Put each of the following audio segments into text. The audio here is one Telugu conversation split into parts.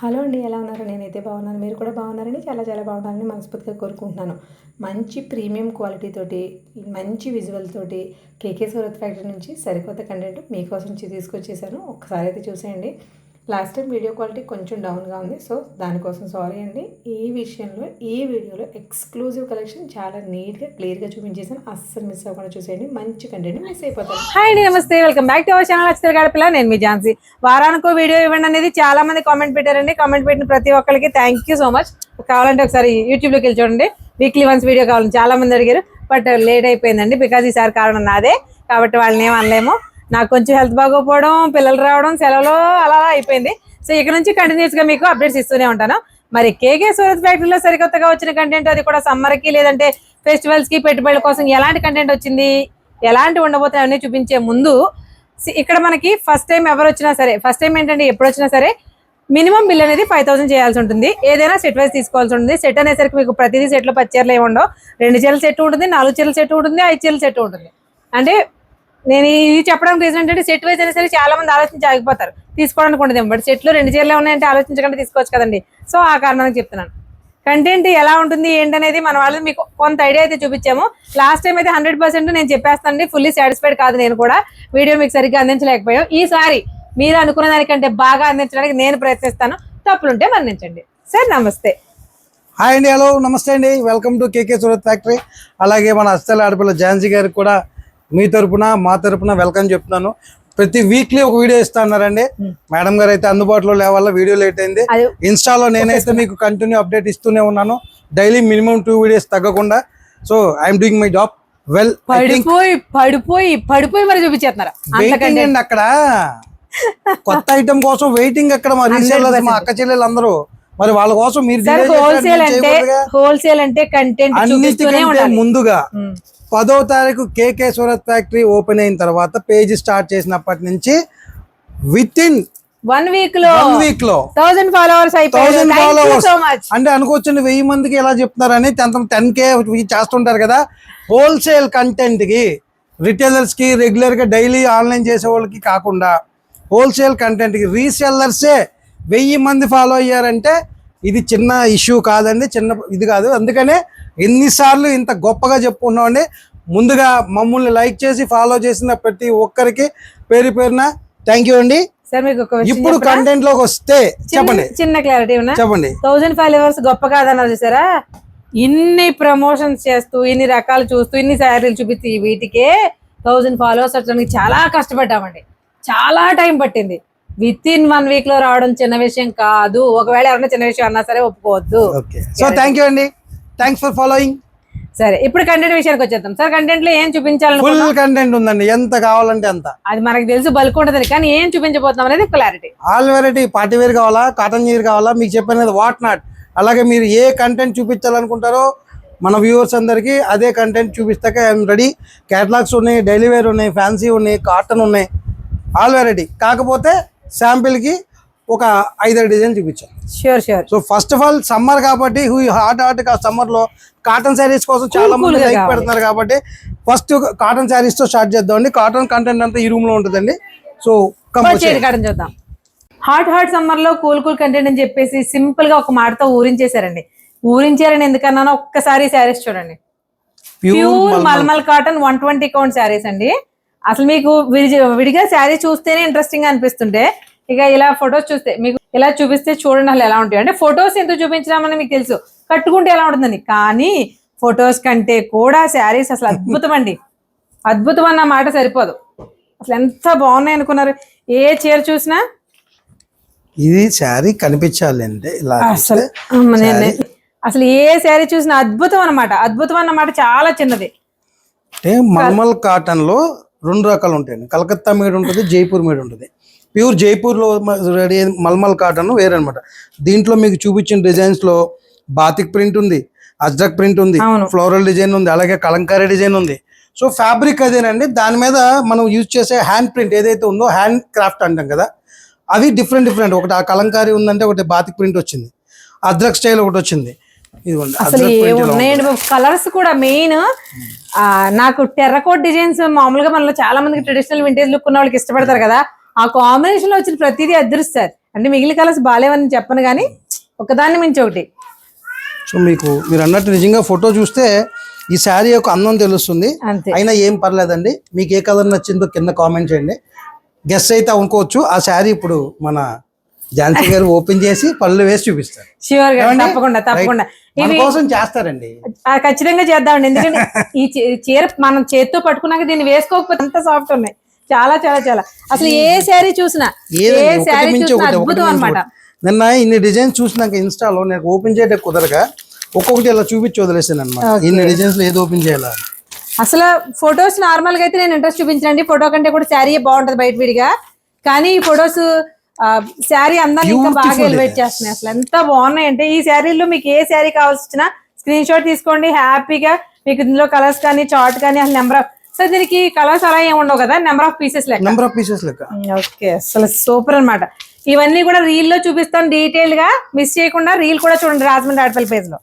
హలో అండి, ఎలా ఉన్నారు? నేనైతే బాగున్నాను. మీరు కూడా బాగున్నారని చాలా చాలా బాగున్నారని మనస్ఫూర్తిగా కోరుకుంటున్నాను. మంచి ప్రీమియం క్వాలిటీ తోటి, మంచి విజువల్ తోటి కేకే సూరత్ ఫ్యాక్టరీ నుంచి సరికొత్త కంటెంట్ మీకోసం తీసుకొచ్చేసాను. ఒక్కసారి అయితే చూసేయండి. లాస్ట్ టైం వీడియో క్వాలిటీ కొంచెం డౌన్గా ఉంది, సో దానికోసం సారీ అండి. ఈ విషయంలో ఈ వీడియోలో ఎక్స్క్లూజివ్ కలెక్షన్ చాలా నీట్గా క్లియర్గా చూపించేసాను. అస్సలు మిస్ అవ్వకుండా చూసేయండి. మంచి కంటెంట్ మిస్ అయిపోతాను. హాయ్ అండి, నమస్తే, welcome back to our channel Akshara Gadapala. నేను మీ ఝాన్సీ. వారానికో వీడియో ఇవ్వండి అనేది చాలా మంది కామెంట్ పెట్టారండి. కామెంట్ పెట్టిన ప్రతి ఒక్కరికి థ్యాంక్ యూ సో మచ్. కావాలంటే ఒకసారి యూట్యూబ్లోకి వెళ్ళి చూడండి, వీక్లీ వన్స్ వీడియో కావాలని చాలా మంది అడిగారు. బట్ లేట్ అయిపోయిందండి, బికాజ్ ఈసారి కారణం నాదే, కాబట్టి వాళ్ళని ఏమనలేము. నాకు కొంచెం హెల్త్ బాగోపోవడం, పిల్లలు రావడం, సెలవులు అలా అయిపోయింది. సో ఇక్కడ నుంచి కంటిన్యూస్గా మీకు అప్డేట్స్ ఇస్తూనే ఉంటాను. మరి కేకే సూరత్ ఫ్యాక్టరీలో సరికొత్తగా వచ్చిన కంటెంట్, అది కూడా సమ్మర్కి లేదంటే ఫెస్టివల్స్కి పెట్టుబడుల కోసం ఎలాంటి కంటెంట్ వచ్చింది, ఎలాంటి ఉండబోతున్నాయి అన్నీ చూపించే ముందు ఇక్కడ మనకి ఫస్ట్ టైం ఎవరు వచ్చినా సరే, ఫస్ట్ టైం ఏంటంటే ఎప్పుడు వచ్చినా సరే మినిమం బిల్ అనేది 5000 చేయాల్సి ఉంటుంది. ఏదైనా సెట్ వైజ్ తీసుకోవాల్సి ఉంటుంది. సెట్ అనేసరికి మీకు ప్రతిదీ సెట్లో 10 చీరలు ఏమి ఉండవు. 2 చీరల సెట్ ఉంటుంది, 4 చీరల సెట్ ఉంటుంది, 5 చీరల సెట్ ఉంటుంది. అంటే నేను ఇది చెప్పడానికి రీజన్ ఏంటంటే సెట్ వైజ్ అనేసరికి చాలా మంది ఆలోచించి ఆగిపోతారు, తీసుకోవడానికి ఉండదు. బట్ సెట్లో 2 చీరలు ఉన్నాయంటే ఆలోచించకుండా తీసుకోవచ్చు కదండి. సో ఆ కారణానికి చెప్తున్నాను. కంటెంట్ ఎలా ఉంటుంది ఏంటనేది మన వాళ్ళని మీకు కొంత ఐడియా అయితే చూపించాము. లాస్ట్ టైం అయితే 100% నేను చెప్పేస్తానండి, ఫుల్లీ సాటిస్ఫైడ్ కాదు నేను కూడా, వీడియో మీకు సరిగ్గా అందించలేకపోయాం. ఈసారి మీరు అనుకున్న దానికంటే బాగా అందించడానికి నేను ప్రయత్నిస్తాను. తప్పులుంటే మన్నించండి. సార్ నమస్తే. హాయ్ అండి, హలో, నమస్తే అండి. Welcome to KK Surat factory. అలాగే మన అస్సలు ఆడపిల్ల ఝాన్సీ గారికి కూడా మీ తరపున మా తరపున వెల్కమ్ చెప్తున్నాను. ప్రతి వీక్లీ ఒక వీడియో ఇస్తున్నారండి. మేడం గారు అయితే అందుబాటులో లేవాల వీడియో లేట్ అయింది. ఇన్స్టాలో నేనైతే మీకు కంటిన్యూ అప్డేట్ ఇస్తూనే ఉన్నాను, డైలీ మినిమం 2 వీడియోస్ తగ్గకుండా. So I'm doing my job well. పడిపోయి మరి చూపించేస్తున్నారు అక్కడ కొత్త ఐటమ్ కోసం వెయిటింగ్. అక్కడ మా రీసేలర్స్, మా అక్క చెల్లెలు అందరూ, మరి వాళ్ళ కోసం మీరు హోల్సేల్ అంటే కంటెంట్ అన్నిటికంటే ముందుగా 10వ తారీఖు కేకే సూరత్ ఫ్యాక్టరీ ఓపెన్ అయిన తర్వాత పేజ్ స్టార్ట్ చేసినప్పటి నుంచి విత్ ఇన్ 1 వీక్ లో 1000 ఫాలోవర్స్ అంటే అనుకోవచ్చు 1000 మందికి ఎలా చెప్తున్నారని. 10K చేస్తుంటారు కదా. హోల్సేల్ కంటెంట్ కి, రిటైలర్స్ కి, రెగ్యులర్ గా డైలీ ఆన్లైన్ చేసే వాళ్ళకి కాకుండా హోల్సేల్ కంటెంట్ కి రీసెల్లర్సే 1000 మంది ఫాలో అయ్యారంటే ఇది చిన్న ఇష్యూ కాదండి, చిన్న ఇది కాదు. అందుకనే ఎన్నిసార్లు ఇంత గొప్పగా చెప్పుకున్నామండి. ముందుగా మమ్మల్ని లైక్ చేసి ఫాలో చేసిన ప్రతి ఒక్కరికి పేరు పేరున థ్యాంక్ యూ అండి. ఇప్పుడు కంటెంట్ లోకి వస్తే చెప్పండి, చిన్న క్లారిటీ చెప్పండి. 1000 ఫాలోవర్స్ గొప్ప కాదన్నారు చూసారా? ఇన్ని ప్రమోషన్స్ చేస్తూ, ఇన్ని రకాలు చూస్తూ, ఇన్ని శారీలు చూపిస్తూ వీటికే 1000 ఫాలోవర్స్ వచ్చడానికి చాలా కష్టపడ్డామండి. చాలా టైం పట్టింది. విత్ ఇన్ 1 వీక్ లో రావడం చిన్న విషయం కాదు. ఒకవేళ ఎవరైనా చిన్న విషయం అన్నా సరే ఒప్పుకోవద్దు. సో థ్యాంక్ యూ అండి, థ్యాంక్స్ ఫర్ ఫాలోయింగ్. సరే, ఇప్పుడు కంటెంట్ విషయానికి వచ్చేద్దాం. సార్ కంటెంట్ లో ఏం చూపించాలి? ఫుల్ కంటెంట్ ఉందండి, ఎంత కావాలంటే అంత. అది మనకు తెలుసు, బల్క్ ఉంటుంది, కానీ ఏం చూపించబోతున్నాం అనేది clarity. All variety. Party wear కావాలా, కాటన్ వేర్ కావాలా, మీకు చెప్పినది వాట్ నాట్. అలాగే మీరు ఏ కంటెంట్ చూపించాలనుకుంటారో మన వ్యూవర్స్ అందరికి అదే కంటెంట్ చూపిస్తాక ఐఎమ్ రెడీ. క్యాటలాగ్స్ ఉన్నాయి, డైలీ వేర్ ఉన్నాయి, ఫ్యాన్సీ ఉన్నాయి, కాటన్ ఉన్నాయి, ఆల్ వెరైటీ. కాకపోతే శాంపిల్ కి ఒక 5-6 డిజైన్ చూపించాను. Sure. So first of all summer కాబట్టి హాట్ సమ్మర్ లో కాటన్ శారీస్ కోసం చాలా మంది లైక్ పెడుతున్నారు కాబట్టి ఫస్ట్ కాటన్ శారీస్ తో స్టార్ట్ చేద్దామండి. కాటన్ కంటెంట్ అంతా ఈ రూమ్ లో ఉంటుందండి. సో కాటన్ చూద్దాం. హాట్ సమ్మర్ లో కూల్ కంటెంట్ అని చెప్పేసి సింపుల్ గా ఒక మాటతో ఊరించేశారండి. ఊరించారని ఎందుకన్నా ఒక్కసారి శారీస్ చూడండి. Pure mulmul cotton 120 count saris అండి. అసలు మీకు విడిగా శారీ చూస్తేనే ఇంట్రెస్టింగ్ గా అనిపిస్తుంటే, ఇక ఇలా ఫొటోస్ చూస్తే మీకు ఇలా చూపిస్తే చూడండి అసలు ఎలా ఉంటాయి. అంటే ఫొటోస్ ఎందుకు చూపించడామని మీకు తెలుసు, కట్టుకుంటే ఎలా ఉంటుందని. కానీ ఫొటోస్ కంటే కూడా శారీస్ అసలు అద్భుతం అండి. అద్భుతం అన్న మాట సరిపోదు, అసలు ఎంత బాగున్నాయి అనుకున్నారు. ఏ చీర చూసినా ఇది శారీ కనిపించాలి అంటే అసలు ఏ శారీ చూసినా అద్భుతం అన్నమాట. అద్భుతం అన్నమాట చాలా చిన్నది. అంటే మల్మల్ కాటన్ లో 2 రకాలు ఉంటాయండి. కలకత్తా మేడ్ ఉంటుంది, జైపూర్ మేడ్ ఉంటుంది. ప్యూర్ జైపూర్ లో రెడీ మల్మల్ కాటన్ వేరే అనమాట. దీంట్లో మీకు చూపించిన డిజైన్స్ లో బాతిక్ ప్రింట్ ఉంది, అజ్రక్ ప్రింట్ ఉంది, ఫ్లోరల్ డిజైన్ ఉంది, అలాగే కలంకారీ డిజైన్ ఉంది. సో ఫ్యాబ్రిక్ అదేనండి. దాని మీద మనం యూజ్ చేసే హ్యాండ్ ప్రింట్ ఏదైతే ఉందో, హ్యాండ్ క్రాఫ్ట్ అంటాం కదా, అవి డిఫరెంట్. ఒకటి ఆ కలంకారీ ఉందంటే, ఒకటి బాతిక్ ప్రింట్ వచ్చింది, అజ్రక్ స్టైల్ ఒకటి వచ్చింది. కలర్స్ కూడా మెయిన్. నాకు టెర్రకోట్ డిజైన్స్ మామూలుగా మనలో చాలా మందికి ట్రెడిషనల్ వింటేజ్ లుక్ ఉన్న వాళ్ళకి ఇష్టపడతారు కదా. ఆ కాంబినేషన్ లో వచ్చిన ప్రతిదీ అదృష్టారు. అంటే మిగిలిన కలర్స్ బాగాలేవని చెప్పను కానీ ఒకదాన్ని మించి ఒకటి. సో మీరు అన్నట్టు నిజంగా ఫోటో చూస్తే ఈ శారీ యొక్క అందం తెలుస్తుంది. అంతే. అయినా ఏం పర్లేదండి, మీకు ఏ కలర్ నచ్చిందో కింద కామెంట్ చేయండి. గెస్ అయితే అనుకోవచ్చు. ఆ శారీ ఇప్పుడు మన ఝాన్సీ గారు ఓపెన్ చేసి పళ్ళు వేసి చూపిస్తారు. ష్యూర్ గా, తప్పకుండా మన కోసం చేస్తారండి. ఖచ్చితంగా చేద్దామండి. ఎందుకంటే ఈ చీర మనం చేత్తో పట్టుకున్నాక దీన్ని వేసుకోకపోతే అంత సాఫ్ట్ ఉన్నాయి. చాలా చాలా చాలా అసలు ఏ శారీ చూసినా అద్భుతం అన్నమాట. నిన్న ఇన్ని డిజైన్స్ చూసినాక ఇన్స్టాలో నేను ఓపెన్ చేయడం కుదరగా ఒక్కొక్కటి ఇలా చూపించి వదిలేసాను అనమాట. ఇన్ని డిజైన్స్ లో ఏది ఓపెన్ చేయాలి అసలు. ఫొటోస్ నార్మల్ గా అయితే నేను ఇంట్రెస్ట్ చూపించండి, ఫోటో కంటే కూడా శారీ బాగుంటది బయట విడిగా. కానీ ఈ ఫొటోస్ శారీ అందాన్ని ఇంకా బాగా ఎలివేట్ చేస్తున్నాయి. అసలు ఎంత బాగున్నాయి అంటే ఈ శారీలో మీకు ఏ శారీ కావాల్సిన స్క్రీన్ షాట్ తీసుకోండి హ్యాపీగా. మీకు ఇందులో కలర్స్ కానీ చార్ట్ కానీ అసలు నెంబర్ ఆఫ్ సార్ దీనికి కలర్స్ అలా ఏమి ఉండవు కదా, నెంబర్ ఆఫ్ పీసెస్ లెక్క. ఓకే, అసలు సూపర్ అన్నమాట. ఇవన్నీ కూడా రీల్ లో చూపిస్తాను డీటెయిల్ గా, మిస్ చేయకుండా రీల్ కూడా చూడండి రాజమండ్రి ఆడపల్లి పేజ్ లో.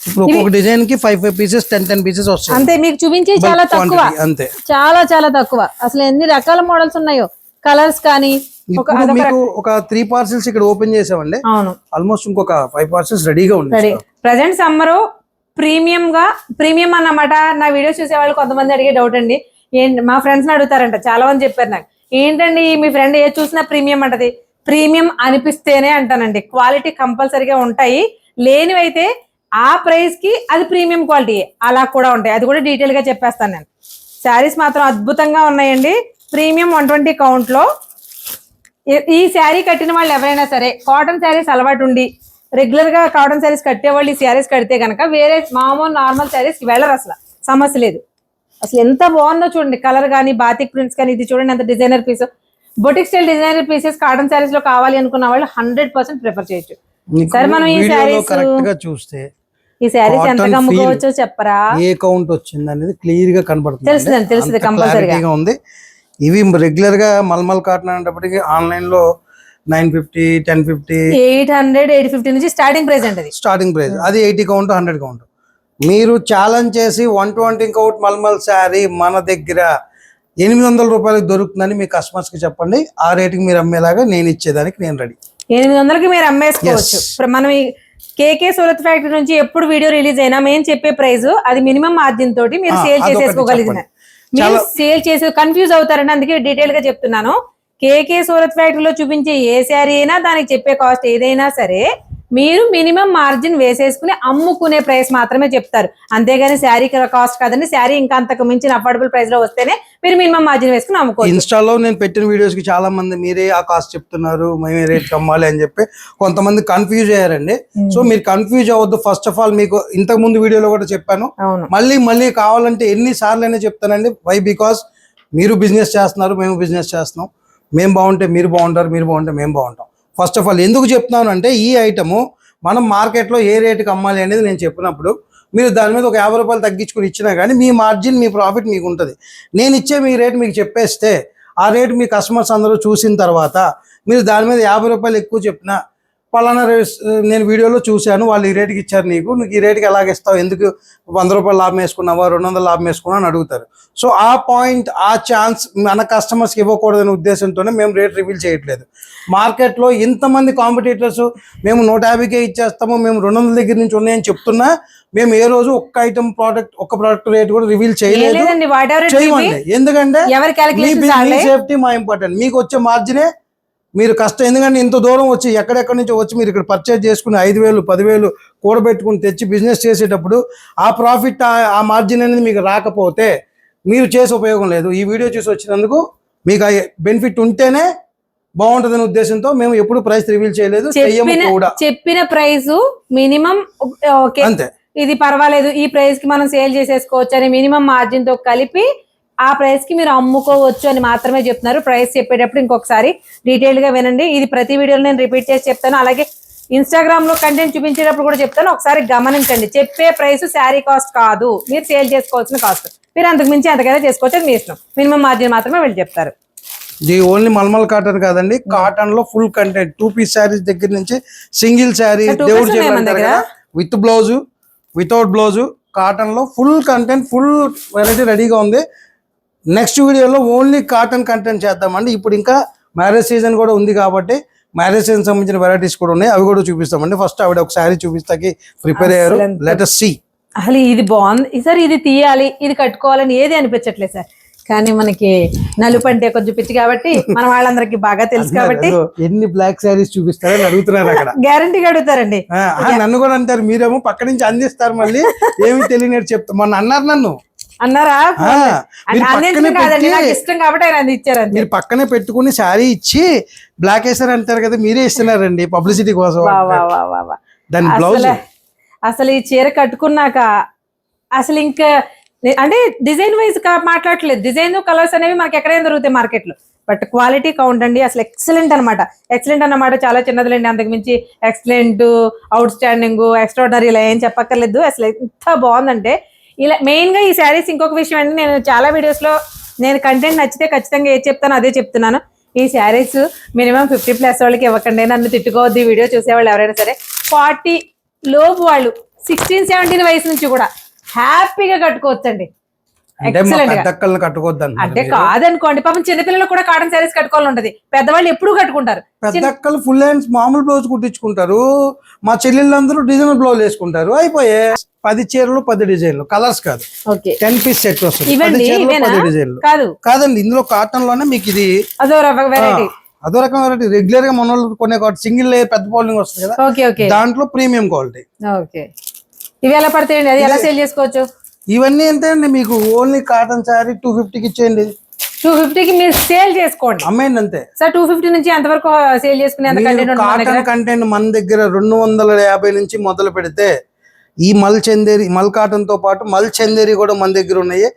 ఇప్పుడు ఒక్కొక్క డిజైన్ కి 5 పీసెస్ 10 పీసెస్ వస్తాయి అంతే. మీకు చూపించే చాలా తక్కువ, అంతే, చాలా చాలా తక్కువ. అసలు ఎన్ని రకాల మోడల్స్ ఉన్నాయో, కలర్స్ కానీ. ఒక 3 పార్సెల్స్ ఇక్కడ ఓపెన్ చేసామండి. అవును, ఆల్మోస్ట్ ఇంకొక 5 పార్సెల్స్ రెడీగా ఉంది. ప్రజెంట్ సమ్మర్ ప్రీమియం అన్నమాట. నా వీడియోస్ చూసే వాళ్ళు కొంతమంది అడిగే డౌట్ అండి, మా ఫ్రెండ్స్ అడుగుతారంట, చాలా మంది చెప్పారు నాకు, ఏంటండి మీ ఫ్రెండ్ ఏ చూసినా ప్రీమియం అంటది. ప్రీమియం అనిపిస్తేనే అంటానండి, క్వాలిటీ కంపల్సరీగా ఉంటాయి. లేనివైతే ఆ ప్రైస్ కి అది ప్రీమియం క్వాలిటీ అలా కూడా ఉంటాయి. అది కూడా డీటెయిల్ గా చెప్పేస్తాను నేను. శారీస్ మాత్రం అద్భుతంగా ఉన్నాయండి. ప్రీమియం 120 కౌంట్ లో ఈ శారీ కట్టిన వాళ్ళు ఎవరైనా సరే, కాటన్ శారీస్ అలవాటు ఉండి రెగ్యులర్ గా కాటన్ శారీస్ కట్టే వాళ్ళు ఈ శారీస్ కడితే కనుక వేరే మామూలు నార్మల్ శారీస్ వెళ్ళరు, అసలు సమస్య లేదు. అసలు ఎంత బాగుందో చూడండి, కలర్ కానీ బాతిక్ ప్రింట్స్ కానీ. ఇది చూడండి ఎంత designer piece, boutique style designer pieces cotton saris లో కావాలి అనుకున్న వాళ్ళు 100% ప్రిఫర్ చేయొచ్చు. సరే, మనం ఈ శారీస్ చూస్తే ఈ శారీస్ ఎంత అమ్ముకోవచ్చో చెప్పరా? ఏ కౌంట్ వచ్చింది అనేది క్లియర్ గా కనబడుతుంది. తెలుస్తుంది కంపల్సరీగా ఉంది. ఇవి రెగ్యులర్ గా మల్మల్ కాటన్ అనేటప్పటికి ఆన్లైన్ లో 950, 1050, 800, 850 నుంచి స్టార్టింగ్ ప్రైస్ అంటే స్టార్టింగ్ ప్రైస్. అది 80 కౌంట్, 100 కౌంట్. మీరు ఛాలెంజ్ చేసి 120 కౌంట్ మల్మల్ శారీ మన దగ్గర 800 రూపాయలకు దొరుకుతుందని మీ కస్టమర్స్ కి చెప్పండి. ఆ రేటుకి మీరు అమ్మేలాగా నేను ఇచ్చేదానికి నేను రెడీ. 800కి మీరు అమ్మేసుకోవచ్చు. మనం కేకే సూరత్ ఫ్యాక్టరీ నుంచి ఎప్పుడు వీడియో రిలీజ్ అయినా మేము చెప్పే ప్రైస్ అది మినిమం మార్జిన్ తోటి మీరు సేల్ చేసేసుకోగలిగిన. మీరు సేల్ చేసి కన్ఫ్యూజ్ అవుతారని అందుకే డీటెయిల్ గా చెప్తున్నాను. కేకే సూరత్ ఫ్యాక్టరీలో చూపించే ఏ శారీ అయినా దానికి చెప్పే కాస్ట్ ఏదైనా సరే మీరు మినిమం మార్జిన్ వేసేసుకుని అమ్ముకునే ప్రైస్ మాత్రమే చెప్తారు. అంతేగాని శారీ కాస్ట్ కాదండి. శారీ ఇంకా అంతకు మించిన అఫోర్డబుల్ ప్రైస్ లో వస్తేనే మీరు మినిమం మార్జిన్ వేసుకుని అమ్ముకోవచ్చు. ఇన్స్టాలో నేను పెట్టిన వీడియోస్ కి చాలా మంది మీరే ఆ కాస్ట్ చెప్తున్నారు, మేమే రేట్ అమ్మాలి అని చెప్పి కొంతమంది కన్ఫ్యూజ్ అయ్యారండి. సో మీరు కన్ఫ్యూజ్ అవ్వద్దు. ఫస్ట్ ఆఫ్ ఆల్ మీకు ఇంతకు ముందు వీడియోలో కూడా చెప్పాను, మళ్ళీ కావాలంటే ఎన్ని సార్లు అయినా చెప్తానండి. వై? బికాస్ మీరు బిజినెస్ చేస్తున్నారు, మేము బిజినెస్ చేస్తున్నాం. మేము బాగుంటే మీరు బాగుంటారు, మీరు బాగుంటే మేము బాగుంటాం. ఫస్ట్ ఆఫ్ ఆల్ ఎందుకు చెప్తున్నాను అంటే ఈ ఐటము మనం మార్కెట్లో ఏ రేటుకి అమ్మాలి అనేది నేను చెప్పినప్పుడు మీరు దాని మీద ఒక 50 రూపాయలు తగ్గించుకుని ఇచ్చినా కానీ మీ మార్జిన్, మీ ప్రాఫిట్ మీకు ఉంటుంది. నేను ఇచ్చే మీ రేట్ మీకు చెప్పేస్తే ఆ రేటు మీ కస్టమర్స్ అందరూ చూసిన తర్వాత మీరు దాని మీద 50 రూపాయలు ఎక్కువ చెప్పినా, పలానా నేను వీడియోలో చూశాను వాళ్ళు ఈ రేటుకి ఇచ్చారు, నీకు ఈ రేటుకి ఎలాగిస్తావు, ఎందుకు 100 రూపాయలు లాభం వేసుకున్నావా, 200 లాభం వేసుకున్నా అని అడుగుతారు. సో ఆ పాయింట్, ఆ ఛాన్స్ మన కస్టమర్స్కి ఇవ్వకూడదనే ఉద్దేశంతోనే మేము రేట్ రివీల్ చేయట్లేదు. మార్కెట్లో ఇంతమంది కాంపిటీటర్స్ మేము 150కే ఇచ్చేస్తాము, మేము 200 దగ్గర నుంచి ఉన్నాయని చెప్తున్నా మేము ఏ రోజు ఒక్క ప్రోడక్ట్ రేట్ కూడా రివీల్ చేయలేదు, చేయమండి. ఎందుకంటే మీ సేఫ్టీ మా ఇంపార్టెంట్. మీకు వచ్చే మార్జినే మీరు కష్టం. ఎందుకంటే ఇంత దూరం వచ్చి ఎక్కడెక్కడి నుంచో వచ్చి మీరు ఇక్కడ పర్చేజ్ చేసుకుని 5,000, 10,000 కూడబెట్టుకుని తెచ్చి బిజినెస్ చేసేటప్పుడు ఆ ప్రాఫిట్, ఆ మార్జిన్ అనేది మీకు రాకపోతే మీరు చేసే ఉపయోగం లేదు. ఈ వీడియో చూసి వచ్చినందుకు మీకు ఆ బెనిఫిట్ ఉంటేనే బాగుంటుందనే ఉద్దేశంతో మేము ఎప్పుడు ప్రైస్ రివీల్ చేయలేదు, కూడా. చెప్పిన ప్రైస్ మినిమం అంతే, ఇది పర్వాలేదు ఈ ప్రైస్ కి మనం సేల్ చేసేసుకోవచ్చు అని మినిమం మార్జిన్ తో కలిపి ఆ ప్రైస్ కి మీరు అమ్ముకోవచ్చు అని మాత్రమే చెప్తున్నారు. ప్రైస్ చెప్పేటప్పుడు ఇంకొకసారి డీటెయిల్ గా వినండి. ఇది ప్రతి వీడియోలో నేను రిపీట్ చేసి చెప్తాను. అలాగే ఇన్స్టాగ్రామ్ లో కంటెంట్ చూపించేటప్పుడు కూడా చెప్తాను, ఒకసారి గమనించండి. చెప్పే ప్రైస్ శారీ కాస్ట్ కాదు, మీరు సేల్ చేసుకోవాల్సిన కాస్ట్. మీరు అంతకు మించి అంతకైనా చేసుకోవచ్చు, అది మీ ఇష్టం. మినిమం మార్జిన్ మాత్రమే వీళ్ళు చెప్తారు. ఇది ఓన్లీ మల్మల్ కాటన్ కాదండి, కాటన్ లో ఫుల్ కంటెంట్ 2 పీస్ శారీస్ దగ్గర నుంచి సింగిల్ శారీ, దేవుడు with blouse, without blouse, cotton లో ఫుల్ కంటెంట్, ఫుల్ వెరైటీ రెడీగా ఉంది. నెక్స్ట్ వీడియోలో ఓన్లీ కాటన్ కంటెంట్ చేద్దామండి. ఇప్పుడు ఇంకా మ్యారేజ్ సీజన్ కూడా ఉంది కాబట్టి మ్యారేజ్ సంబంధించిన వెరైటీస్ కూడా ఉన్నాయి, అవి కూడా చూపిస్తామండి. ఫస్ట్ ఆవిడ ఒక శారీ చూపిస్తాకి ప్రిపేర్ అయ్యారు. Let us see. అసలు ఇది బాగుంది సార్, ఇది తీయాలి ఇది కట్టుకోవాలని ఏది అనిపించట్లేదు సార్. కానీ మనకి నలుపు అంటే కొంచెం పిచ్చి కాబట్టి మన వాళ్ళందరికి బాగా తెలుసు కాబట్టి ఎన్ని బ్లాక్ శారీస్ చూపిస్తారని అడుగుతున్నారు అక్కడ. గ్యారంటీగా అడుగుతారండి. నన్ను కూడా అంటారు, మీరేమో పక్క నుంచి అందిస్తారు, మళ్ళీ ఏమి తెలియనట్టు చెప్తా. మొన్న అన్నారు నన్ను అన్నారా? కాదండి, నాకు ఇష్టం కాబట్టి ఆయన అందించారు. మీరు పక్కనే పెట్టుకుని శారీ ఇచ్చి బ్లాక్ వేసారు అంటారు కదా, మీరే ఇస్తున్నారండి పబ్లిసిటీ కోసం. దాని బ్లౌజ్ అసలు ఈ చీర కట్టుకున్నాక అసలు ఇంకా అంటే డిజైన్ వైజ్ మాట్లాడట్లేదు, డిజైన్ కలర్స్ అనేవి మనకి ఎక్కడైనా దొరుకుతాయి మార్కెట్ లో, బట్ క్వాలిటీ కౌంట్ అండి అసలు ఎక్సలెంట్ అన్నమాట. చాలా చిన్నదిలేండి, అంతకు మించి ఎక్సలెంట్, అవుట్ స్టాండింగ్, ఎక్స్ట్రాడనరీ ఇలా ఏం చెప్పక్కర్లేదు. అసలు ఎంత బాగుందంటే ఇలా మెయిన్ గా ఈ శారీస్ ఇంకొక విషయం అండి, నేను చాలా వీడియోస్ లో నేను కంటెంట్ నచ్చితే ఖచ్చితంగా ఏది చెప్తానో అదే చెప్తున్నాను. ఈ శారీస్ మినిమం 50+ వాళ్ళకి ఇవ్వకండి, నన్ను తిట్టుకోవద్దు ఈ వీడియో చూసేవాళ్ళు ఎవరైనా సరే. 40 లోపు వాళ్ళు 16-17 వయసు నుంచి కూడా హ్యాపీగా కట్టుకోవచ్చండి. అంటే కాదనుకోండి, పాపం చిన్నపిల్లలు కూడా కాటన్ శారీస్ కట్టుకోవాలని ఉంటది, పెద్దవాళ్ళు ఎప్పుడు కట్టుకుంటారు. పెద్దక్కలు ఫుల్ హ్యాండ్స్ మామూలు బ్లౌజ్ కుట్టించుకుంటారు, మా చెల్లెళ్ళందరూ డిజైనర్ బ్లౌజ్ వేసుకుంటారు, అయిపోయే 10 చీరలు 10 డిజైన్లు, కలర్స్ కాదు 10 పీస్ సెట్ వస్తుంది. 10 చీరలు 10 డిజైన్లు కాదండి, ఇందులో కాటన్ లోనే మీకు ఇది అదో రకం వెరైటీ. రెగ్యులర్ గా మన కొనే సింగిల్ లేయర్ పెద్ద పౌలింగ్ వస్తుంది కదా, దాంట్లో ప్రీమియం క్వాలిటీ. ఇవి ఎలా పడతాయండి, అది ఎలా సేల్ చేసుకోవచ్చు? ఇవన్నీ ఎంత అండి, మీకు ఓన్లీ కాటన్ శారీ 250కి ఇచ్చేయండి. 250కి మీరు సేల్ చేసుకోండి, అమ్మేయండి అంతే సార్. 250 నుంచి ఎంతవరకు సేల్ చేసుకునే కాటన్ కంటెంట్ మన దగ్గర 250 నుంచి మొదలు పెడితే ఈ మల్ కాటన్ తో పాటు మల్ చందేరి కూడా మన దగ్గర ఉన్నాయి.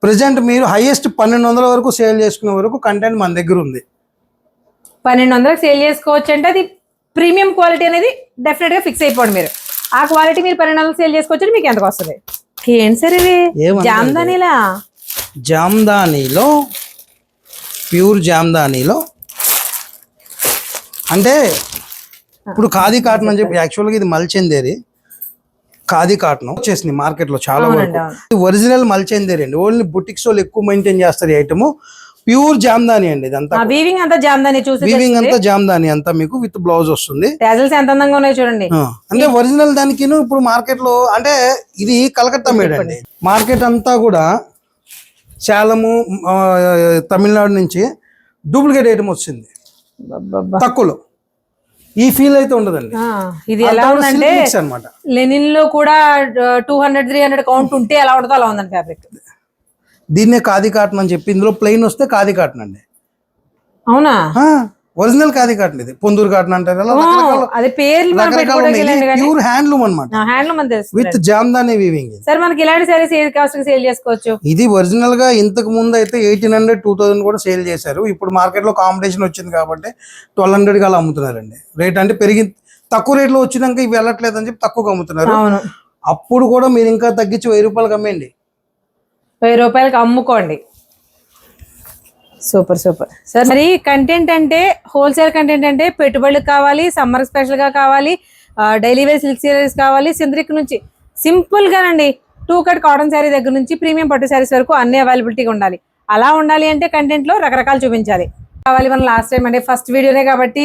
ప్రెసెంట్ మీరు హైయెస్ట్ 1200 వరకు సేల్ చేసుకునే వరకు కంటెంట్ మన దగ్గర ఉంది. 1200కి సేల్ చేసుకోవచ్చు అంటే అది ప్రీమియం క్వాలిటీ అనేది డెఫినెట్ గా ఫిక్స్ అయిపోండి మీరు. ఆ క్వాలిటీ మీరు 1200 సేల్ చేసుకోవచ్చు. మీకు ఎంతకు వస్తుంది? ఏంటి సార్ ఇవి? జామ్దానీలో ప్యూర్ జామ్దానీలో అంటే ఇప్పుడు ఖాదీ కాటన్ అని చెప్పి, యాక్చువల్గా ఇది మల్చందేరి ఖాదీ కాటన్ వచ్చేసింది మార్కెట్ లో చాలా వరకు. ఒరిజినల్ మల్చందేరి అండి, ఓన్లీ బుటిక్స్ వాళ్ళు ఎక్కువ మెయింటైన్ చేస్తారు ఈ ఐటమ్. ప్యూర్ జామ్దాని అండి, ఇదంతా వీవింగ్ అంతా జామ్దాని. వీవింగ్ అంతా జామ్దాని అంతా మీకు విత్ బ్లౌజ్ వస్తుంది. టాజల్స్ ఎంత అందంగా ఉన్నాయి చూడండి. అంటే ఒరిజినల్ దానికి ఇప్పుడు మార్కెట్ లో అంటే ఇది కలకత్తా మేడ్ అండి. మార్కెట్ అంతా కూడా సేలము తమిళనాడు నుంచి డూప్లికేట్ ఐటమ్ వచ్చింది తక్కువలో. ఈ ఫీల్ అయితే ఉండదండి. ఇది ఎలా ఉందంటే లెనిన్ లో కూడా 200-300 కౌంట్ ఉంటే ఎలా ఉంటుందో అలా ఉందండి ఫ్యాబ్రిక్. దీన్నే ఖాదీ కాటన్ అని చెప్పి, ఇందులో ప్లెయిన్ వస్తే ఖాదీ కాటన్ అండి. అవునా? ఒరిజినల్ ఖాదీ కాటన్ ఇది. పొందూరు కాటన్ అంటారు, ప్యూర్ హ్యాండ్లూమ్ అన్నమాట, విత్ జామ్దాని వీవింగ్. సార్ మనకి ఇలాంటి సారీస్ ఏ కాస్ట్ కి సేల్ చేసుకోవచ్చు? ఇది ఒరిజినల్ గా ఇంతకు ముందు అయితే 1800-2000 కూడా సేల్ చేశారు. ఇప్పుడు మార్కెట్ లో కాంపిటీషన్ వచ్చింది కాబట్టి 1200 కి అలా అమ్ముతున్నారండి. రేట్ అంటే పెరిగి తక్కువ రేట్ లో వచ్చినాక ఇవి వెళ్ళట్లేదు అని చెప్పి తక్కువగా అమ్ముతున్నారు. అప్పుడు కూడా మీరు ఇంకా తగ్గించి 1000 రూపాయలకి అమ్మేయండి. 1000 రూపాయలకి అమ్ముకోండి. Super super sir. మరి కంటెంట్ అంటే హోల్సేల్ కంటెంట్ అంటే పెట్టుబడులకు కావాలి, సమ్మర్ స్పెషల్ గా కావాలి, డైలీ వేర్ సిల్క్ సారీస్ కావాలి, సింథటిక్ నుంచి సింపుల్ గానండి 2 కట్ కాటన్ శారీ దగ్గర నుంచి ప్రీమియం పట్టు శారీస్ వరకు అన్ని అవైలబిలిటీగా ఉండాలి. అలా ఉండాలి అంటే కంటెంట్ లో రకరకాలు చూపించాలి కావాలి. మనం లాస్ట్ టైం అంటే ఫస్ట్ వీడియోనే కాబట్టి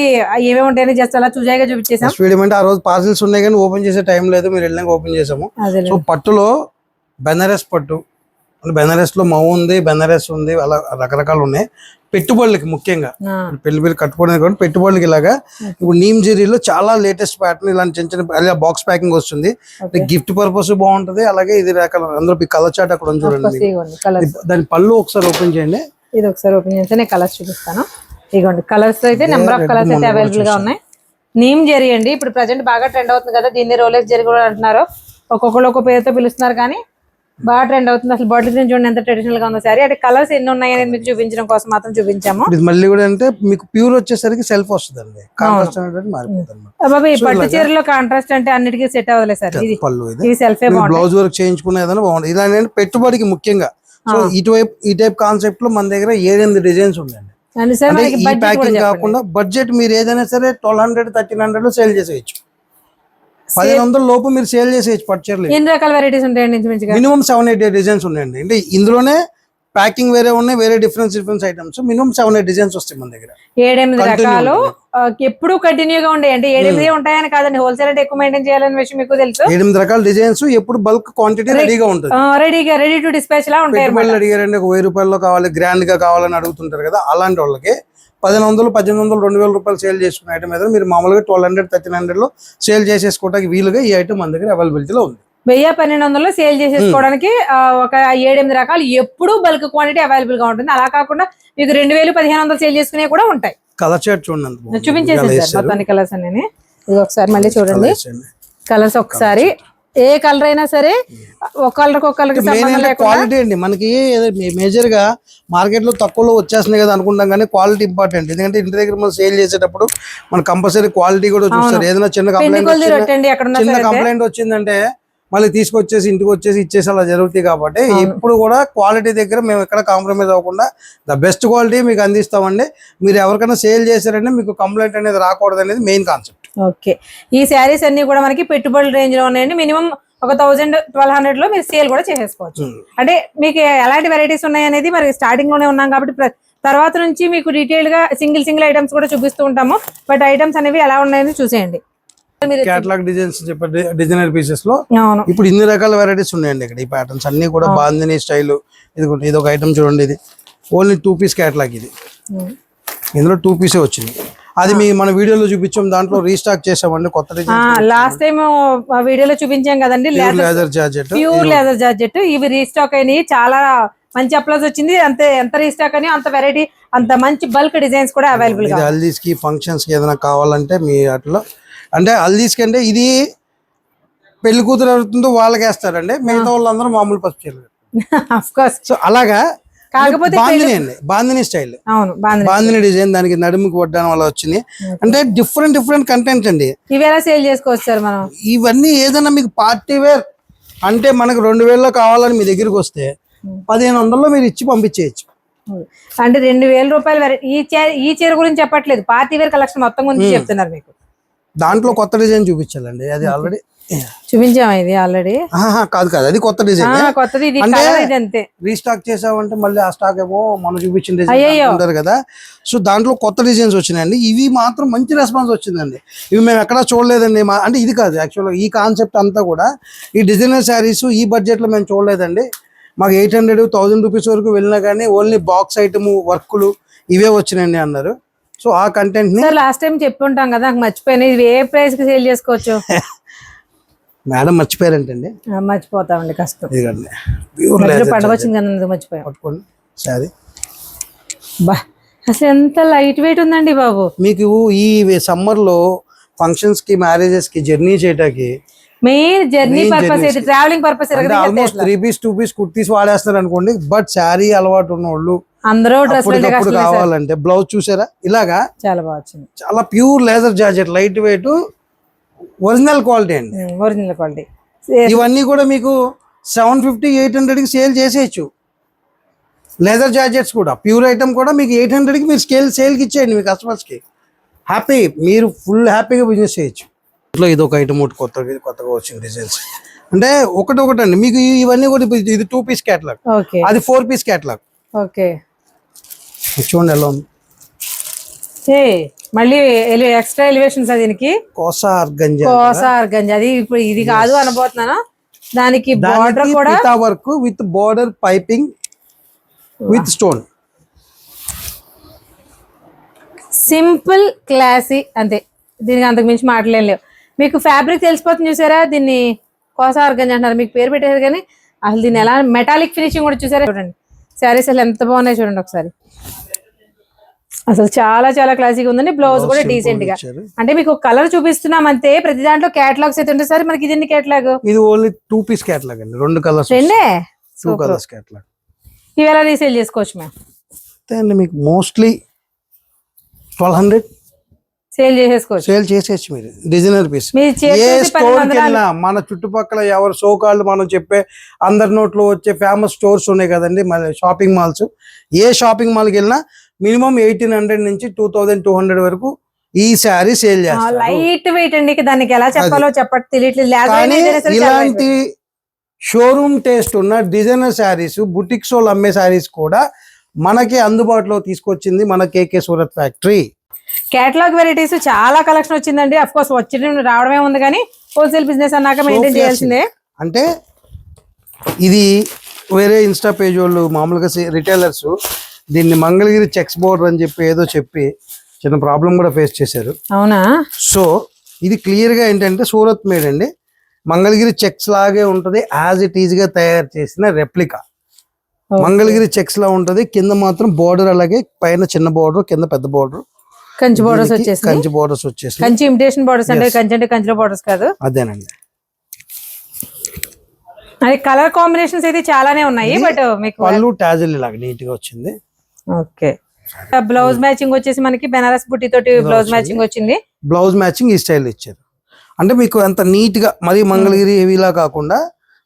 ఏమేమి ఉంటాయని జస్ట్ అలా చూజాయిగా చూపించేసాం. ఆ రోజు పార్సిల్స్ ఉన్నాయి కానీ ఓపెన్ చేసే టైం లేదు, మీరు వెళ్ళాక ఓపెన్ చేసాము. సో పట్టులో బెనారస్ పట్టు, బెనారస్ లో మౌ ఉంది, బెనారస్ ఉంది, అలా రకరకాలు ఉన్నాయి. పెట్టుబడులకి ముఖ్యంగా పెళ్లి కట్టుకోవడానికి కాబట్టి పెట్టుబడులకి ఇలాగా ఇప్పుడు నీమ్ జరీలో చాలా లేటెస్ట్ ప్యాటర్న్ ఇలాంటి చిన్న చిన్న బాక్స్ ప్యాకింగ్ వస్తుంది. గిఫ్ట్ పర్పస్ బాగుంటది. అలాగే ఇది రకాల అందరూ కలర్ చాట్ అక్కడ చూడండి. దాని పళ్ళు ఒకసారి ఓపెన్ చేయండి. ఇది ఒకసారి ఓపెన్ చేస్తే నేను కలర్స్ చూపిస్తాను. ఇదిగోండి కలర్స్ అయితే నెంబర్ ఆఫ్ కలర్స్ అయితే అవైలబుల్ గా ఉన్నాయి. నీమ్ జరీ అండి, ఇప్పుడు ప్రజెంట్ బాగా ట్రెండ్ అవుతుంది కదా, దీన్ని రోలెక్స్ జరీ కూడా అంటున్నారు. ఒక్కొక్కరు ఒక్కొక్క పేరుతో పిలుస్తున్నారు కానీ బాగా ట్రెండ్ అవుతుంది. అసలు బాటిల్ గ్రీన్ చూడండి ఎంత ట్రెడిషనల్ గా ఉందో సారీ. అంటే కలర్స్ ఎన్ని ఉన్నాయి అనేది మీకు చూపించడం కోసం మాత్రం చూపించాము. మళ్ళీ కూడా అంటే మీకు ప్యూర్ వచ్చేసరికి సెల్ఫ్ వస్తుందండి. బాబు ఈ పట్టు చీరలో కాంట్రాస్ట్ అంటే అన్నిటికీ సెట్ అవ్వలేదు సార్. ఇది సెల్ఫ్ బ్లౌజ్ వర్క్ చేయించుకునే ఏదైనా బాగుంది. ఇలా పెట్టుబడికి ముఖ్యంగా సో ఈ టైప్ కాన్సెప్ట్ లో మన దగ్గర 8 డిజైన్స్ ఉన్నాయండి. ఈ ప్యాకింగ్ కాకుండా బడ్జెట్ మీరు ఏదైనా సరే 1200-1300 లో సేల్ చేసేయచ్చు. 1500 లోపు మీరు సేల్ చేసేయచ్చు పట్టు చీరలు. ఎన్ని రకాల వెరైటీస్ ఉంటాయండి? మినిమం 7-8 డిజైన్స్ ఉన్నాయండి. అంటే ఇందులోనే ప్యాకింగ్ వేరే ఉన్నాయి, వేరే డిఫరెన్స్ ఐటమ్స్. మినిమం 7-8 డిజైన్స్ వస్తాయి మన దగ్గర. 7-8 రకాలు ఎప్పుడు కంటిన్యూగా ఉంటాయి. అంటే 7-8 ఉంటాయని కాదండి, హోల్సేల్ అంటే ఎక్కువ మెయింటైన్ చేయాలనే విషయం మీకు తెలుసు. 8 రకాల డిజైన్స్ ఎప్పుడు బల్క్ క్వాంటిటీ రెడీగా ఉంటుంది. రెడీ టు డిస్పాచ్ లా ఉంటాయి. పెట్టుబడులు అడిగారండి, ఒక 1000 రూపాయల్లో కావాలి, గ్రాండ్ గా కావాలని అడుగుతుంటారు కదా, అలాంటి వాళ్ళకి 1500, 1800, 2000 రూపాయలు సేల్ చేసుకునే ఐటమ్ ఏదైనా మీరు మామూలుగా 1200, 1300 లో సేల్ చేసేసుకోవడానికి వీలుగా ఈ ఐటమ్ మన దగ్గర అవైలబిలిటీలో ఉంది. 1000-1200 సేల్ చేసేసుకోవడానికి ఒక 7-8 రకాలు ఎప్పుడు బల్క్ క్వాంటిటీ అవైలబుల్ గా ఉంటుంది. అలా కాకుండా మీకు 2000-1500 సేల్ చేసుకునే కూడా ఉంటాయి. కలర్ చార్ట్ చూడండి, చూపించేసాను సార్ మొత్తాన్ని కలర్స్ అన్ని. ఇది ఒకసారి మళ్ళీ చూడండి కలర్స్ ఒకసారి. ఏ కలర్ అయినా సరే ఒకళ్ళకి క్వాలిటీ అండి. మనకి మేజర్ గా మార్కెట్ లో తక్కువలో వచ్చేస్తున్నాయి కదా అనుకుంటాం, కానీ క్వాలిటీ ఇంపార్టెంట్. ఎందుకంటే ఇంటి దగ్గర మనం సేల్ చేసేటప్పుడు మనం కంపల్సరీ క్వాలిటీ కూడా చూస్తారు. ఏదైనా చిన్న కంప్లైంట్ వచ్చిందంటే మళ్ళీ తీసుకొచ్చేసి ఇంటికి వచ్చేసి ఇచ్చేసి అలా జరుగుతాయి. కాబట్టి ఇప్పుడు కూడా క్వాలిటీ దగ్గర మేము ఎక్కడ కాంప్రమైజ్ అవ్వకుండా ద బెస్ట్ క్వాలిటీ మీకు అందిస్తామండి. మీరు ఎవరికైనా సేల్ చేశారంటే మీకు కంప్లైంట్ అనేది రాకూడదు అనేది మెయిన్ కాన్సెప్ట్. ఓకే, ఈ శారీస్ అన్ని కూడా మనకి పెట్టుబడుల రేంజ్ లో ఉన్నాయండి. మినిమం ఒక 1000-1200 లో మీరు సేల్ కూడా చేసేసుకోవచ్చు. అంటే మీకు ఎలాంటి వెరైటీస్ ఉన్నాయి అనేది మరి స్టార్టింగ్ లోనే ఉన్నాం కాబట్టి తర్వాత నుంచి మీకు డీటెయిల్ గా సింగిల్ ఐటమ్స్ కూడా చూపిస్తూ ఉంటాము. బట్ ఐటమ్స్ అనేవి ఎలా ఉన్నాయని చూసేయండి. కేటలాగ్ డిజైన్స్ చెప్పండి, డిజైనర్ పీసెస్ లో ఇప్పుడు ఇన్ని రకాల వెరైటీస్ ఉన్నాయండి ఇక్కడ. ఈ ప్యాటర్న్స్ అన్ని కూడా బాందిని స్టైల్. ఇది ఒక ఐటమ్ చూడండి, ఇది ఓన్లీ 2 పీస్ కేటలాగ్. ఇది ఇందులో 2 పీసే వచ్చింది. అది మన వీడియోలో చూపించాం, దాంట్లో రీస్టాక్ చేసామండి కొత్త డిజైన్. లాస్ట్ టైం వీడియోలో చూపించాం కదండి, leather georgette, pure leather georgette. ఇవి రీస్టాక్ అయినాయి, చాలా మంచి అప్లాజ్ వచ్చింది. ఎంత రీస్టాక్ అని అంత వెరైటీ, అంత మంచి బల్క్ డిజైన్స్ కూడా అవైలబుల్. హల్దీస్ కి ఫంక్షన్స్ కి ఏదైనా కావాలంటే మీ అట్లా, అంటే హల్దీస్ కంటే ఇది పెళ్లి కూతురు ఎవరుతుందో వాళ్ళకి వేస్తారండి, మిగతా వాళ్ళందరూ మామూలు పసుపు చీరలు. సో అలాగా కాకపోతే బాందిని స్టైల్, బాందిని డిజైన్, దానికి నడుముకి వడ్డానం వల్ల వచ్చింది. అంటే డిఫరెంట్ కంటెంట్ అండి. ఇవి ఎలా సేల్ చేసుకోవచ్చు సార్ మనం? ఇవన్నీ ఏదైనా మీకు పార్టీ వేర్ అంటే మనకు 2000లో కావాలని మీ దగ్గరికి వస్తే 1500లో మీరు ఇచ్చి పంపించేయచ్చు. అంటే 2000 రూపాయలు. ఈ చీర గురించి చెప్పట్లేదు, పార్టీ వేర్ కలెక్షన్ మొత్తం గురించి చెప్తున్నారు మీకు. దాంట్లో కొత్త డిజైన్ చూపించాలండి, అది ఆల్రెడీ చూపించాము. ఇది ఆల్రెడీ కాదు, అది కొత్త డిజైన్. కొత్తది అంతే. రీస్టాక్ చేసామంటే మళ్ళీ ఆ స్టాక్ ఏమో మనం చూపించిన డిజైన్ ఉంటారు కదా. సో దాంట్లో కొత్త డిజైన్స్ వచ్చినాయండి. ఇవి మాత్రం మంచి రెస్పాన్స్ వచ్చిందండి. ఇవి మేము ఎక్కడా చూడలేదండి. అంటే ఇది కాదు యాక్చువల్గా, ఈ కాన్సెప్ట్ అంతా కూడా ఈ డిజైనర్ శారీస్ ఈ బడ్జెట్ లో మేము చూడలేదండి. మాకు 800-1000 రూపీస్ వరకు వెళ్ళినా కానీ ఓన్లీ బాక్స్ ఐటమ్ వర్కులు ఇవే వచ్చినాయండి అన్నారు. సో ఆ కంటెంట్ ని లాస్ట్ టైం చెప్పి ఉంటాం కదా, నాకు మర్చిపోయినా. ఇది ఏ ప్రైస్ కి సేల్ చేసుకోవచ్చు? మేడం మర్చిపోయారంటండి. మర్చిపోతామండి, కష్టం. పండుగ వచ్చింది కదా, మర్చిపోయాం. పట్టుకోండి శారీ. బా, అసలు ఎంత లైట్ వెయిట్ ఉందండి బాబు. మీకు ఈ సమ్మర్ లో ఫంక్షన్స్ కి, మ్యారేజెస్ కి, జర్నీ చేయడానికి మెయిన్ జర్నీ పర్పస్, ఇది travelling purpose. Almost 3 piece 2 piece kurtis వాడేస్తారు అనుకోండి. బట్ శారీ అలవాటు ఉన్న వాళ్ళు అందరూ డ్రెస్ కావాలంటే బ్లౌజ్ చూసారా, ఇలాగా చాలా బాగా వచ్చింది. చాలా pure leather georgette, light weight, original quality అండి. Original quality. ఇవన్నీ కూడా మీకు 750-800 కి సేల్ చేసేయచ్చు. లెదర్ జార్జెట్స్ కూడా ప్యూర్ ఐటమ్ కూడా మీకు 800 కి మీరు సేల్ కి ఇచ్చేయండి మీ కస్టమర్స్ కి. హ్యాపీ, మీరు ఫుల్ హ్యాపీగా బిజినెస్ చేయొచ్చు. ఇట్లా ఇది ఒక ఐటమ్ కొత్తగా వచ్చింది డిజైన్స్. అంటే ఒకటండి మీకు ఇవన్నీ కూడా. ఇది 2 పీస్ కేటలాగ్, అది 4 పీస్ కేటలాగ్. ఓకే, చూడండి ఎలా ఉంది. మళ్ళీ ఎక్స్ట్రా ఎలివేషన్స్. దీనికి కోసా ఆర్గంజా, అది ఇప్పుడు ఇది కాదు అనబోతున్నాను. దానికి బార్డర్ కూడా work with border piping with stone. Simple, classy, అంతే. దీనికి అంతకు మించి మాటలేం లేవు. మీకు ఫ్యాబ్రిక్ తెలిసిపోతుంది చూసారా. దీన్ని కోసా ఆర్గంజా అంటారు, మీకు పేరు పెట్టారు కానీ అసలు దీన్ని ఎలా మెటాలిక్ ఫినిషింగ్ కూడా చూసారా. చూడండి శారీస్ అసలు ఎంత బాగున్నాయి చూడండి ఒకసారి. అసలు చాలా క్లాసిక్ ఉందండి. బ్లౌజ్ కూడా డీసెంట్ గా. అంటే మీకు కలర్ చూపిస్తున్నాం అంతే. ప్రతి దాంట్లో కేటలాగ్స్ అయితే ఉంటాయి సార్. మనకి ఇది కేటలాగ్, ఇది ఓన్లీ 2 పీస్ కేటలాగ్ అండి. 2 కలర్స్, 2 కలర్స్ కేటలాగ్. ఇవి ఎలా రీసేల్ చేసుకోవచ్చు మేము? మీకు మోస్ట్లీ 1200 సేల్ చేసేసుకోవచ్చు మీరు. డిజైనర్ పీస్ ఏ స్టోర్ కి వెళ్ళినా, మన చుట్టుపక్కల ఎవరు సోకాళ్ళు మనం చెప్పే అందరి నోట్లో వచ్చే ఫేమస్ స్టోర్స్ ఉన్నాయి కదండి, మన షాపింగ్ మాల్స్. ఏ షాపింగ్ మాల్కి వెళ్ళినా మినిమం 1800 నుంచి 2200 వరకు ఈ శారీ సేల్ చేస్తారు. లైట్ వెయిట్ అండి, దానికి ఎలా చెప్పాలో తెలియట్లేదు. ఇలాంటి షోరూమ్ టేస్ట్ ఉన్న డిజైనర్ శారీస్, బుటిక్స్ వాళ్ళు అమ్మే శారీస్ కూడా మనకి అందుబాటులో తీసుకొచ్చింది మన కేకే సూరత్ ఫ్యాక్టరీ. కేటలాగ్ వెరైటీస్ చాలా కలెక్షన్ వచ్చిందండి. అఫ్ కోర్స్ వచ్చి రావడమే ఉంది, కానీ హోల్సేల్ బిజినెస్ అన్నాక మెయింటైన్ చేయాల్సిందే. అంటే ఇది వేరే ఇన్స్టా పేజ్ వాళ్ళు మామూలుగా రిటైలర్స్ దీన్ని మంగళగిరి చెక్స్ బోర్డర్ అని చెప్పి ఏదో చెప్పి చిన్న ప్రాబ్లం కూడా ఫేస్ చేశారు. అవునా? సో ఇది క్లియర్ గా ఏంటంటే సూరత్ మేడ్ అండి, మంగళగిరి చెక్స్ లాగే ఉంటది, యాజ్ ఇట్ ఈజ్ గా తయారు చేసిన రెప్లికా. మంగళగిరి చెక్స్ లా ఉంటది, కింద మాత్రం బోర్డర్ అలాగే, పైన చిన్న బోర్డర్, కింద పెద్ద బోర్డర్, కంచి బోర్డర్స్ వచ్చేసి, కంచి బోర్డర్స్ వచ్చేసి, కంచి ఇమిటేషన్ బోర్డర్స్ అంటే కంచి అంటే కంచిలో బోర్డర్స్ కాదు. అదేనండి. అది కలర్ కాంబినేషన్స్ అయితే చాలానే ఉన్నాయి, బట్ మీకు పళ్ళు టాజిల్ ఇలాగ నీట్ గా వచ్చింది. ఓకే. బ్లౌజ్ మ్యాచింగ్ వచ్చేసి మనకి బెనారస్ బుట్టి తోటి బ్లౌజ్ మ్యాచింగ్ వచ్చింది. బ్లౌజ్ మ్యాచింగ్ ఈ స్టైల్ ఇచ్చారు. అంటే మీకు అంత నీట్ గా మరి మంగళగిరి హెవీలా కాకుండా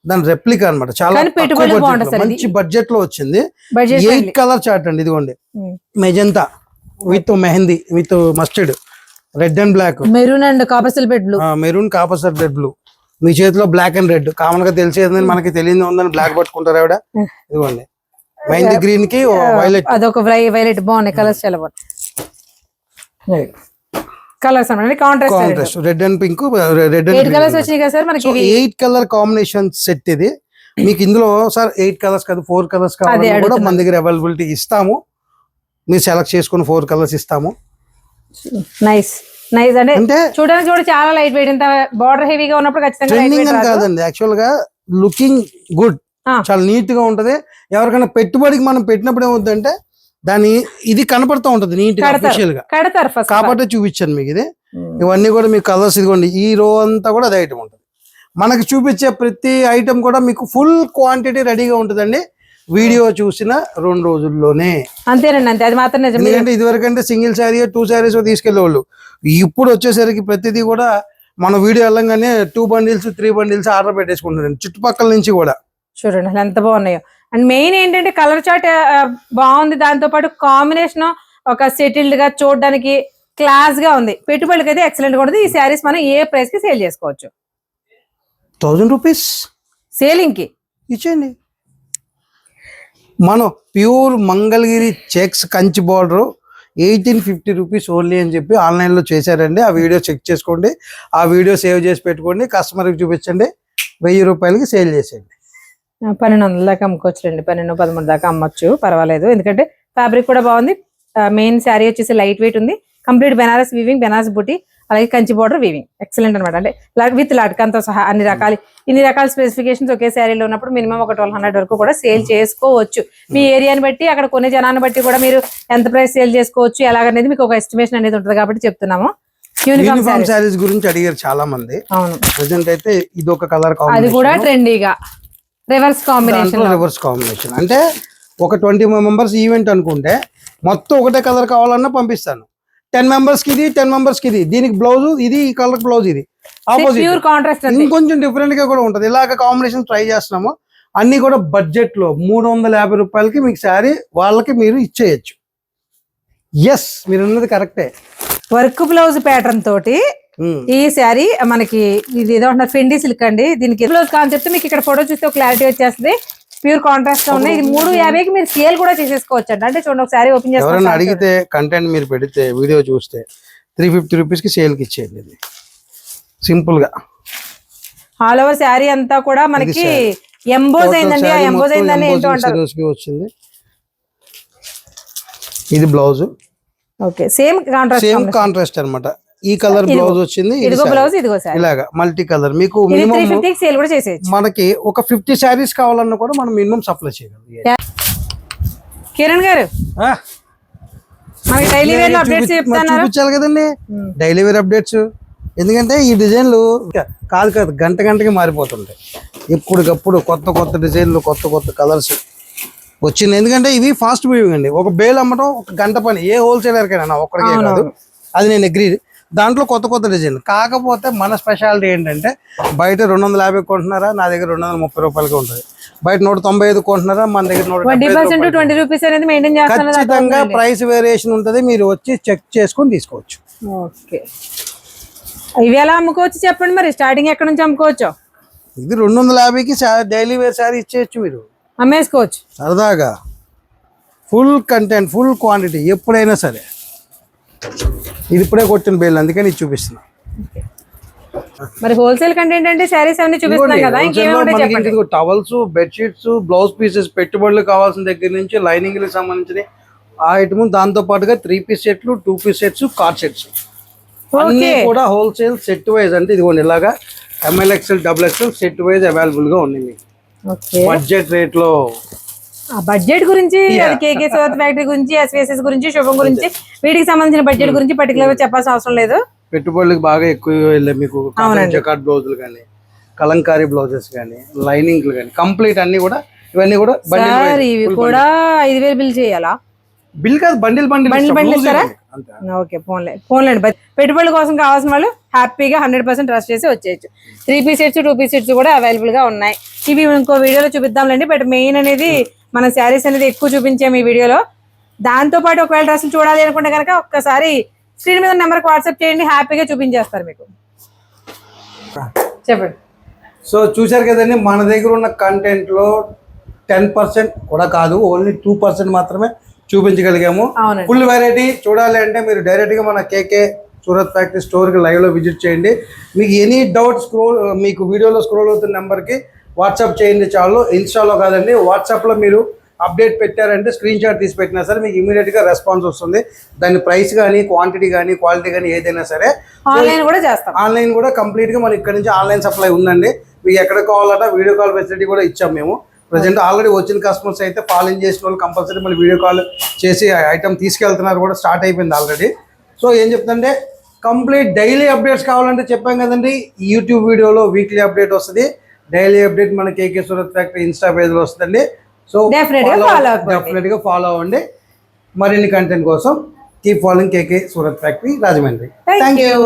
దాని రెప్లికా అన్నమాట. చాలా మంచి బడ్జెట్ లో వచ్చింది. 8 కలర్ చార్ట్ అండి. ఇదిగోండి, magenta with mehndi with mustard, red and black, maroon and copper silver blue, maroon copper silver blue. మీ చేతిలో బ్లాక్ అండ్ రెడ్ కామన్ గా తెలిసేది, మనకి తెలియదు ఉందని బ్లాక్ పట్టుకుంటారు ఆవిడ. ఇదిగోండి, మెహందీ గ్రీన్ కి వైలెట్, అదొక వైలెట్ బాగున్నాయి కలర్స్, చాలా బాగున్నాయి కలర్స్ అన్నమాట. Contrast red and pink, red 8 colours వచ్చినాయి కదా సార్ మనకి. 8 కలర్ కాంబినేషన్ సెట్ ఇది. మీకు ఇందులో సార్ 8 కలర్స్ కాదు 4 కలర్స్ కావాలి కూడా మన దగ్గర అవైలబిలిటీ ఇస్తాము. మీరు సెలెక్ట్ చేసుకుని 4 కలర్స్ ఇస్తాము. Nice nice. అంటే చూడడానికి కూడా చాలా లైట్ వెయిట్, ఇంత బార్డర్ హెవీగా ఉన్నప్పుడు ఖచ్చితంగా ట్రెండింగ్ అని కాదండి, యాక్చువల్ గా లుకింగ్ గుడ్, చాలా నీట్ గా ఉంటది. ఎవరికైనా పెట్టుబడికి మనం పెట్టినప్పుడు ఏమవుతుందంటే దాని ఇది కనపడుతూ ఉంటది నీట్ గా అఫీషియల్ గా, కాబట్టి చూపించాను మీకు ఇది. ఇవన్నీ కూడా మీకు కలర్స్ ఇదిగోండి, ఈ రో అంతా కూడా అదే ఐటమ్ ఉంటుంది. మనకి చూపించే ప్రతి ఐటమ్ కూడా మీకు ఫుల్ క్వాంటిటీ రెడీగా ఉంటుందండి. వీడియో చూసిన 2 రోజుల్లోనే. అంతేనండి, అంతే, అది మాత్రం నిజం. ఎందుకంటే ఇదివరకంటే సింగిల్ శారీ 2 శారీస్ తీసుకెళ్లేవాళ్ళు. ఇప్పుడు వచ్చేసరికి ప్రతిదీ కూడా మన వీడియో వెళ్ళంగానే 2 బండిల్స్ 3 బండిల్స్ ఆర్డర్ పెట్టేసుకుంటున్నారండి చుట్టుపక్కల నుంచి కూడా. చూడండి అసలు ఎంత బాగున్నాయో. అండ్ మెయిన్ ఏంటంటే కలర్ చార్ట్ బాగుంది, దాంతో పాటు కాంబినేషన్ ఒక సెటిల్డ్ గా చూడడానికి క్లాస్ గా ఉంది. పెట్టుబడికి అయితే ఎక్సలెంట్ గా ఉంటుంది. ఈ శారీస్ మనం ఏ ప్రైస్ కి సేల్ చేసుకోవచ్చు? 1000 రూపీస్ సేలింగ్ కి ఇచ్చేయండి. మనం pure Mangalagiri checks Kanchi border 1850 rupees only అని చెప్పి ఆన్లైన్లో చేశారండి. ఆ వీడియో చెక్ చేసుకోండి, ఆ వీడియో సేవ్ చేసి పెట్టుకోండి, కస్టమర్కి చూపించండి, 1000 రూపాయలకి సేల్ చేసేయండి. 1200 దాకా అమ్ముకోవచ్చు రండి, 12-13 దాకా అమ్మొచ్చు, పర్వాలేదు. ఎందుకంటే ఫ్యాబ్రిక్ కూడా బాగుంది. మెయిన్ శారీ వచ్చేసి లైట్ వెయిట్ ఉంది, కంప్లీట్ బెనారస్ వీవింగ్, బెనారస్ బుట్టి, అలాగే కంచి బార్డర్ వీవింగ్, ఎక్సలెంట్ అనమాట. అంటే విత్ లాట్కంతో సహా ఇన్ని రకాల స్పెసిఫికేషన్స్ ఒకే శారీలో ఉన్నప్పుడు మినిమం ఒక 1200 వరకు కూడా సేల్ చేసుకోవచ్చు. మీ ఏరియాని బట్టి, అక్కడ కొనే జనాన్ని బట్టి కూడా మీరు ఎంత ప్రైస్ సేల్ చేసుకోవచ్చు ఎలాగనేది మీకు ఒక ఎస్టిమేషన్ అనేది ఉంటుంది కాబట్టి చెప్తున్నాము. యూనిఫామ్ శారీస్ గురించి అడిగారు చాలా మంది. అవును, ప్రెసెంట్ అయితే ఇది ఒక కలర్ అది కూడా ట్రెండీగా రివర్స్ కాంబినేషన్. అంటే ఒక 20 మెంబర్స్ ఈవెంట్ అనుకుంటే మొత్తం ఒకటే కలర్ కావాలన్నా పంపిస్తాను. 10 మెంబర్స్ కి ఇది, 10 మెంబర్స్ కి ఇది, దీనికి బ్లౌజ్ ఇది, ఈ కలర్ బ్లౌజ్ ఇది, ఆపోజిట్ ఇంకొంచెం డిఫరెంట్ గా కూడా ఉంటది. ఇలాగ కాంబినేషన్ ట్రై చేస్తున్నాము. అన్ని కూడా బడ్జెట్ లో 350 రూపాయలకి మీకు శారీ వాళ్ళకి మీరు ఇచ్చేయచ్చు. ఎస్, మీరు ఉన్నది కరెక్టే. వర్క్ బ్లౌజ్ ప్యాటర్న్ తోటి ఈ శారీ మనకి ఇది ఏదో అంటారు ఫెండీ సిల్క్ అండి. దీనికి బ్లౌజ్ కాన్సెప్ట్ మీకు ఇక్కడ ఫోటో చూస్తే క్లారిటీ వచ్చేస్తుంది. ప్యూర్ కాంట్రాస్ట్ గా ఉన్నాయి. ఇది 350కి మీరు సేల్ కూడా చేసేసుకోవచ్చు అండి. అంటే చూడండి, ఒకసారి ఓపెన్ చేసి ఎవరైనా అడిగితే కంటెంట్ మీరు పెడితే వీడియో చూస్తే 350 రూపీస్ కి సేల్ కి ఇచ్చేయండి. ఇది సింపుల్ గా ఆల్ ఓవర్ శారీ అంతా కూడా మనకి ఎంబోజ్ అయిందండి. ఆ ఎంబోజ్ అయిందని ఏంటో అంటారు. వచ్చింది ఇది బ్లౌజ్. ఓకే, సేమ్ కాంట్రాస్ట్ అన్నమాట. ఈ కలర్ బ్లౌజ్ వచ్చింది, ఇలాగా మల్టీ కలర్. మీకు సేల్ కూడా చేసేయచ్చు. మనకి ఒక 50 శారీస్ కావాలన్నా కూడా మనం మినిమం సప్లై చేయగలం. కిరణ్ గారు, డైలీ వేర్ అప్డేట్స్ చూపించాలి కదండి, డైలీ వేర్ అప్డేట్స్. ఎందుకంటే ఈ డిజైన్లు కాదు గంటకి మారిపోతుంటాయి. ఎప్పటికప్పుడు కొత్త డిజైన్లు, కొత్త కలర్స్ వచ్చింది. ఎందుకంటే ఇవి ఫాస్ట్ మూవింగ్ అండి. ఒక బేల్ అమ్మటం ఒక గంట పని, ఏ హోల్సేలర్ కైనా ఒక్కడికే కాదు, అది నేను అగ్రీ. దాంట్లో కొత్త డిజైన్. కాకపోతే మన స్పెషాలిటీ ఏంటంటే బయట 250 కొంటున్నారా, నా దగ్గర 230 రూపాయలకి ఉంటుంది. బయట 195 కొంటున్నారా, మన దగ్గర 20% రూపీస్ అనేది మెయింటైన్ చేస్తాను. ఖచ్చితంగా ప్రైస్ వేరియేషన్ ఉంటుంది. మీరు వచ్చి చెక్ చేసుకొని తీసుకోవచ్చు. ఓకే, ఇవి ఎలా అమ్ముకోవచ్చు చెప్పండి మరి. స్టార్టింగ్ ఎక్కడ నుంచి అమ్ముకోవచ్చు? ఇది 250కి డైలీ వేర్ శారీ ఇచ్చేయచ్చు మీరు అమ్మేసుకోవచ్చు. సరదాగా. ఫుల్ కంటెంట్, ఫుల్ క్వాంటిటీ ఎప్పుడైనా సరే. ఇది ఇప్పుడే కొట్టిన బేల్, అందుకని ఇది చూపిస్తున్నా. మరి హోల్సేల్ కంటెంట్ అంటే శారీస్ అన్ని చూపిస్తున్నాం కదా, ఇంకేమేమి చెప్పండి. టవల్స్, బెడ్షీట్స్, బ్లౌజ్ పీసెస్, పెట్టుబడులు కావాల్సిన దగ్గర నుంచి లైనింగ్లకు సంబంధించిన ఆ ఐటమ్, దాంతో పాటుగా 3 పీస్ సెట్లు, 2 పీస్ సెట్స్, కార్డ్ సెట్స్ అన్ని కూడా హోల్సేల్ సెట్ వైజ్. అంటే ఇదిగోండి ఇలాగా ML XL, XXL set wise available గా ఉంది మీకు బడ్జెట్ రేట్ లో. ఆ బడ్జెట్ గురించి, అది కేకే సోత్ ఫ్యాక్టరీ గురించి, SVSS గురించి, శుభం గురించి, వీటికి సంబంధించిన బడ్జెట్ గురించి పర్టికులర్ గా చెప్పాల్సిన అవసరం లేదు. పెట్టుబడులకు బాగా ఎక్కువ వెళ్ళాయి మీకు. జకాట్ బ్లౌజులు కానీ, కలంకారీ బ్లౌజెస్ కానీ, లైనింగ్లు కానీ, కంప్లీట్ అన్ని కూడా ఇవన్నీ కూడా ఇవి కూడా 5,000 బిల్ చేయాలా? బిల్ కాదు, బండిల్ బండిల్ ఇస్తారా? ఓకే, ఫోన్లేండి. పెట్టుబడుల కోసం కావాల్సిన వాళ్ళు హ్యాపీగా 100% ట్రస్ట్ చేసి వచ్చేయచ్చు. 3 పీస్ సెట్స్, 2 పీస్ సెట్స్ కూడా అవైలబుల్ గా ఉన్నాయి. ఇవి ఇంకో వీడియోలో చూపిద్దాంలేండి. బట్ మెయిన్ అనేది మన శారీస్ అనేది ఎక్కువ చూపించాము ఈ వీడియోలో. దాంతో పాటు ఒకవేళ డ్రెస్సులు చూడాలి అనుకుంటే కనుక ఒక్కసారి స్క్రీన్ మీద నెంబర్కి వాట్సాప్ చేయండి, హ్యాపీగా చూపించేస్తారు మీకు. చెప్పండి. సో చూశారు కదండి, మన దగ్గర ఉన్న కంటెంట్ లో 10% కూడా కాదు, ఓన్లీ 2% మాత్రమే చూపించగలిగాము. ఫుల్ వెరైటీ చూడాలి అంటే మీరు డైరెక్ట్ గా మన కేకే సూరత్ ఫ్యాక్టరీ స్టోర్ కి లైవ్ లో విజిట్ చేయండి. మీకు ఎనీ డౌట్ మీకు వీడియోలో స్క్రోల్ అవుతున్న నెంబర్ కి వాట్సాప్ చేయండి చాలు. ఇన్స్టాలో కాదండి, వాట్సాప్ లో మీరు అప్డేట్ పెట్టారంటే స్క్రీన్ షాట్ తీసి పెట్టినా సరే మీకు ఇమీడియట్ గా రెస్పాన్స్ వస్తుంది. దాని ప్రైస్ కానీ, క్వాంటిటీ కానీ, క్వాలిటీ కానీ ఏదైనా సరే ఆన్లైన్ కూడా చేస్తాం. ఆన్లైన్ కూడా కంప్లీట్ గా మనకి ఇక్కడ నుంచి ఆన్లైన్ సప్లై ఉందండి. మీకు ఎక్కడ కావాలట వీడియో కాల్ ఫెసిలిటీ కూడా ఇచ్చాం మేము. ప్రజెంట్ ఆల్రెడీ వచ్చిన కస్టమర్స్ అయితే ఫాలోయింగ్ చేసిన వాళ్ళు కంపల్సరీ మళ్ళీ వీడియో కాల్ చేసి ఐటమ్ తీసుకెళ్తున్నారు, కూడా స్టార్ట్ అయిపోయింది ఆల్రెడీ. సో ఏం చెప్తుంటే కంప్లీట్ డైలీ అప్డేట్స్ కావాలంటే చెప్పాం కదండి, యూట్యూబ్ వీడియోలో వీక్లీ అప్డేట్ వస్తుంది. డైలీ అప్డేట్ మన కేకే సూరత్ ఫ్యాక్టరీ ఇన్స్టా పేజ్లో వస్తుందండి. సో డెఫినెట్ గా ఫాలో అవ్వండి. మరిన్ని కంటెంట్ కోసం keep following KK Surat factory Rajahmundry. Thank you.